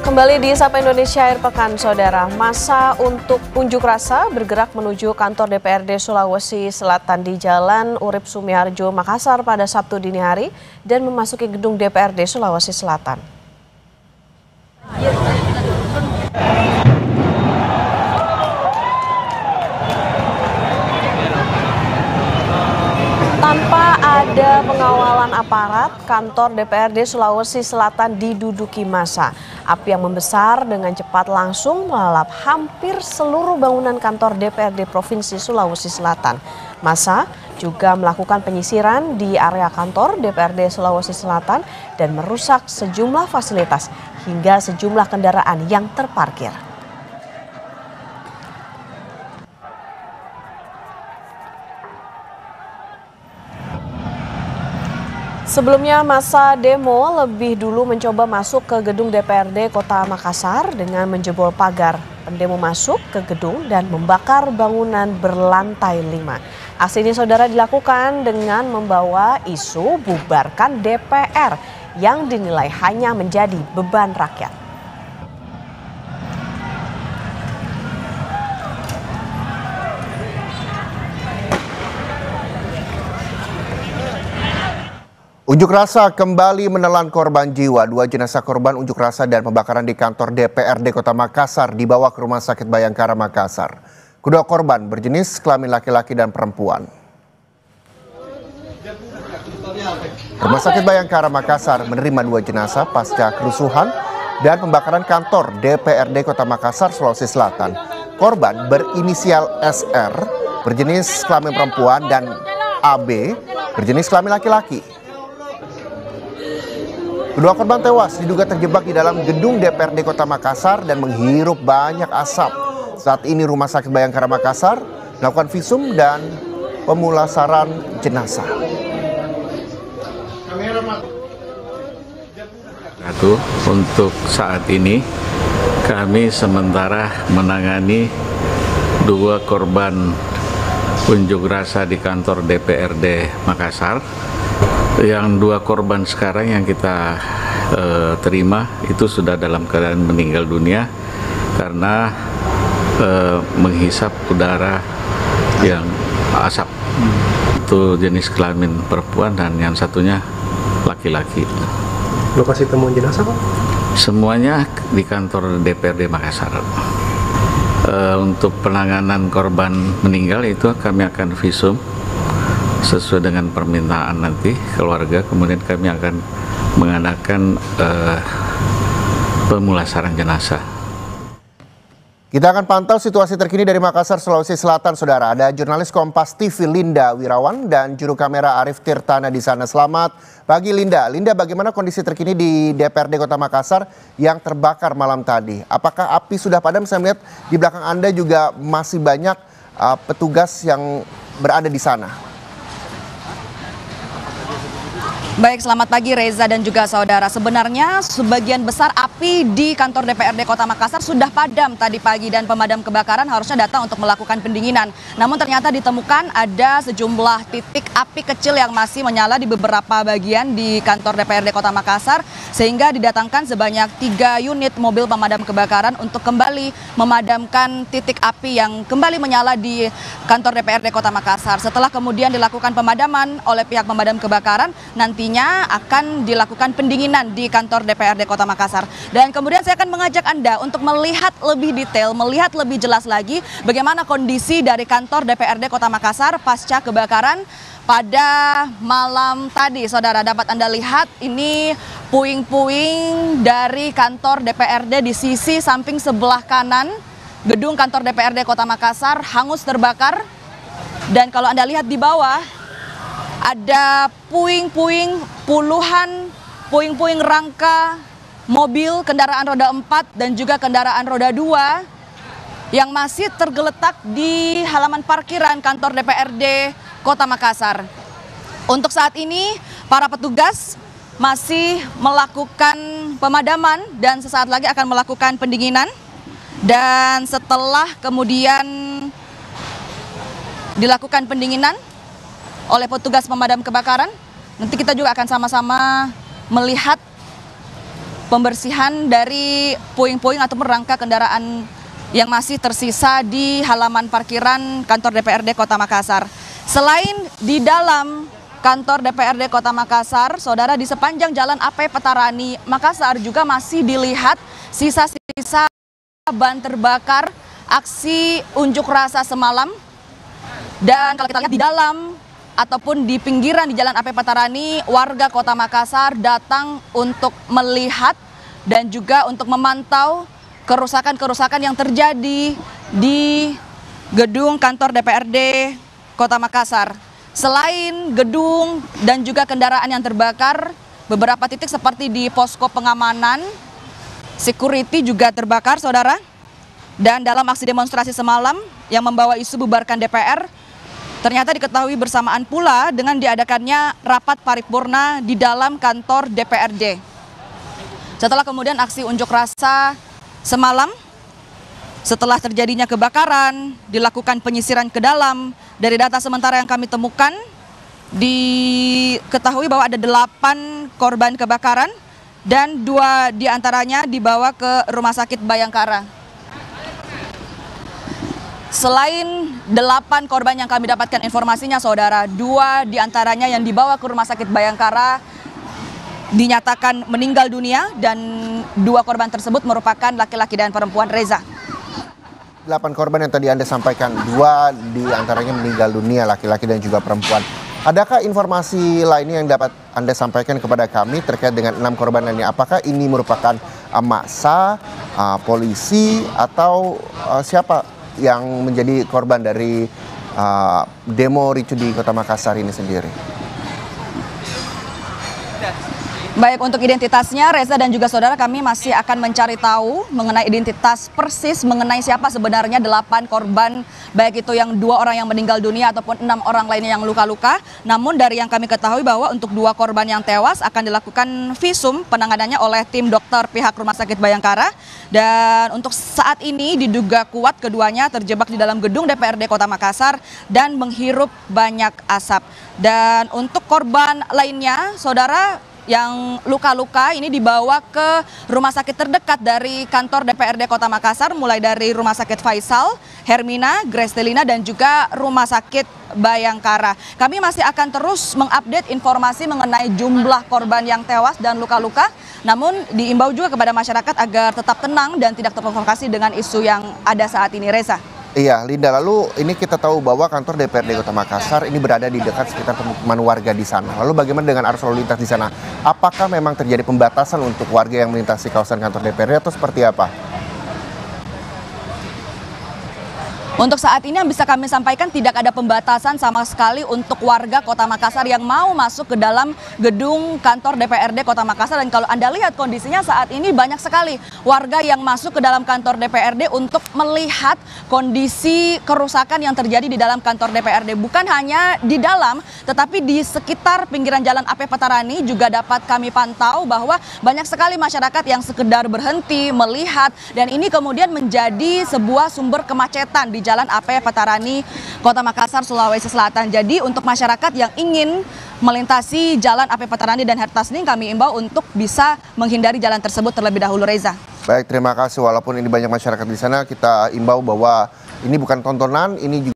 Kembali di Sapa Indonesia Akhir Pekan, Saudara. Masa untuk unjuk rasa bergerak menuju kantor DPRD Sulawesi Selatan di Jalan Urip Sumiharjo, Makassar pada Sabtu dini hari dan memasuki gedung DPRD Sulawesi Selatan. Tanpa ada pengawalan aparat, kantor DPRD Sulawesi Selatan diduduki massa. Api yang membesar dengan cepat langsung melalap hampir seluruh bangunan kantor DPRD Provinsi Sulawesi Selatan. Massa juga melakukan penyisiran di area kantor DPRD Sulawesi Selatan dan merusak sejumlah fasilitas hingga sejumlah kendaraan yang terparkir. Sebelumnya massa demo lebih dulu mencoba masuk ke gedung DPRD Kota Makassar dengan menjebol pagar. Pendemo masuk ke gedung dan membakar bangunan berlantai 5. Aksi ini saudara dilakukan dengan membawa isu bubarkan DPR yang dinilai hanya menjadi beban rakyat. Unjuk rasa kembali menelan korban jiwa. 2 jenazah korban unjuk rasa dan pembakaran di kantor DPRD Kota Makassar dibawa ke Rumah Sakit Bayangkara Makassar. Kedua korban berjenis kelamin laki-laki dan perempuan. Rumah Sakit Bayangkara Makassar menerima 2 jenazah pasca kerusuhan dan pembakaran kantor DPRD Kota Makassar, Sulawesi Selatan. Korban berinisial SR berjenis kelamin perempuan dan AB berjenis kelamin laki-laki. Kedua korban tewas diduga terjebak di dalam gedung DPRD Kota Makassar dan menghirup banyak asap. Saat ini Rumah Sakit Bayangkara Makassar melakukan visum dan pemulasaran jenazah. Untuk saat ini kami sementara menangani 2 korban unjuk rasa di kantor DPRD Makassar. Yang 2 korban sekarang yang kita terima itu sudah dalam keadaan meninggal dunia karena menghisap udara yang asap. Itu jenis kelamin perempuan dan yang satunya laki-laki. Lokasi temuan jenazah, Pak? Semuanya di kantor DPRD Makassar. Untuk penanganan korban meninggal itu kami akan visum sesuai dengan permintaan nanti keluarga, kemudian kami akan mengadakan pemulasaran jenazah. Kita akan pantau situasi terkini dari Makassar, Sulawesi Selatan, Saudara. Ada jurnalis Kompas TV Linda Wirawan dan juru kamera Arif Tirtana di sana. Selamat pagi Linda. Linda, bagaimana kondisi terkini di DPRD Kota Makassar yang terbakar malam tadi? Apakah api sudah padam? Saya melihat di belakang Anda juga masih banyak petugas yang berada di sana. Baik, selamat pagi Reza dan juga saudara. Sebenarnya sebagian besar api di kantor DPRD Kota Makassar sudah padam tadi pagi dan pemadam kebakaran harusnya datang untuk melakukan pendinginan. Namun ternyata ditemukan ada sejumlah titik api kecil yang masih menyala di beberapa bagian di kantor DPRD Kota Makassar sehingga didatangkan sebanyak 3 unit mobil pemadam kebakaran untuk kembali memadamkan titik api yang kembali menyala di kantor DPRD Kota Makassar. Setelah kemudian dilakukan pemadaman oleh pihak pemadam kebakaran, nantinya akan dilakukan pendinginan di kantor DPRD Kota Makassar. Dan kemudian saya akan mengajak Anda untuk melihat lebih detail, melihat lebih jelas lagi bagaimana kondisi dari kantor DPRD Kota Makassar pasca kebakaran pada malam tadi. Saudara, dapat Anda lihat ini puing-puing dari kantor DPRD di sisi samping sebelah kanan gedung kantor DPRD Kota Makassar hangus terbakar. Dan kalau Anda lihat di bawah, ada puing-puing, puluhan puing-puing rangka mobil kendaraan roda 4 dan juga kendaraan roda 2 yang masih tergeletak di halaman parkiran kantor DPRD Kota Makassar. Untuk saat ini para petugas masih melakukan pemadaman dan sesaat lagi akan melakukan pendinginan. Dan setelah kemudian dilakukan pendinginan oleh petugas pemadam kebakaran, nanti kita juga akan sama-sama melihat pembersihan dari puing-puing ataupun rangka kendaraan yang masih tersisa di halaman parkiran kantor DPRD Kota Makassar. Selain di dalam kantor DPRD Kota Makassar, saudara, di sepanjang Jalan AP Petarani Makassar juga masih dilihat sisa-sisa ban terbakar aksi unjuk rasa semalam. Dan kalau kita lihat di dalam ataupun di pinggiran di Jalan AP Petarani, warga Kota Makassar datang untuk melihat dan juga untuk memantau kerusakan-kerusakan yang terjadi di gedung kantor DPRD Kota Makassar. Selain gedung dan juga kendaraan yang terbakar, beberapa titik seperti di posko pengamanan, security juga terbakar, saudara. Dan dalam aksi demonstrasi semalam yang membawa isu bubarkan DPR, ternyata diketahui bersamaan pula dengan diadakannya rapat paripurna di dalam kantor DPRD. Setelah kemudian aksi unjuk rasa semalam, setelah terjadinya kebakaran, dilakukan penyisiran ke dalam. Dari data sementara yang kami temukan, diketahui bahwa ada 8 korban kebakaran dan 2 diantaranya dibawa ke Rumah Sakit Bayangkara. Selain 8 korban yang kami dapatkan informasinya, saudara, 2 diantaranya yang dibawa ke Rumah Sakit Bayangkara dinyatakan meninggal dunia dan 2 korban tersebut merupakan laki-laki dan perempuan, Reza. 8 korban yang tadi Anda sampaikan, 2 diantaranya meninggal dunia, laki-laki dan juga perempuan. Adakah informasi lainnya yang dapat Anda sampaikan kepada kami terkait dengan 6 korban lainnya? Apakah ini merupakan massa, polisi, atau siapa yang menjadi korban dari demo ricu di Kota Makassar ini sendiri? Baik, untuk identitasnya, Reza dan juga saudara, kami masih akan mencari tahu mengenai identitas persis mengenai siapa sebenarnya 8 korban, baik itu yang 2 orang yang meninggal dunia ataupun 6 orang lainnya yang luka-luka. Namun dari yang kami ketahui bahwa untuk 2 korban yang tewas akan dilakukan visum penanganannya oleh tim dokter pihak Rumah Sakit Bayangkara. Dan untuk saat ini diduga kuat keduanya terjebak di dalam gedung DPRD Kota Makassar dan menghirup banyak asap. Dan untuk korban lainnya, saudara, yang luka-luka ini dibawa ke rumah sakit terdekat dari kantor DPRD Kota Makassar, mulai dari Rumah Sakit Faisal, Hermina, Grestelina, dan juga Rumah Sakit Bayangkara. Kami masih akan terus mengupdate informasi mengenai jumlah korban yang tewas dan luka-luka, namun diimbau juga kepada masyarakat agar tetap tenang dan tidak terprovokasi dengan isu yang ada saat ini, Reza. Iya, Linda, lalu ini kita tahu bahwa kantor DPRD Kota Makassar ini berada di dekat sekitar pemukiman warga di sana. Lalu bagaimana dengan arus lalu lintas di sana? Apakah memang terjadi pembatasan untuk warga yang melintasi kawasan kantor DPRD atau seperti apa? Untuk saat ini yang bisa kami sampaikan, tidak ada pembatasan sama sekali untuk warga Kota Makassar yang mau masuk ke dalam gedung kantor DPRD Kota Makassar. Dan kalau Anda lihat kondisinya saat ini, banyak sekali warga yang masuk ke dalam kantor DPRD untuk melihat kondisi kerusakan yang terjadi di dalam kantor DPRD. Bukan hanya di dalam, tetapi di sekitar pinggiran Jalan AP Petarani juga dapat kami pantau bahwa banyak sekali masyarakat yang sekedar berhenti melihat, dan ini kemudian menjadi sebuah sumber kemacetan di Jalan AP Petarani, Kota Makassar, Sulawesi Selatan. Jadi untuk masyarakat yang ingin melintasi Jalan AP Petarani dan Hertasning, kami imbau untuk bisa menghindari jalan tersebut terlebih dahulu, Reza. Baik, terima kasih. Walaupun ini banyak masyarakat di sana, kita imbau bahwa ini bukan tontonan, ini juga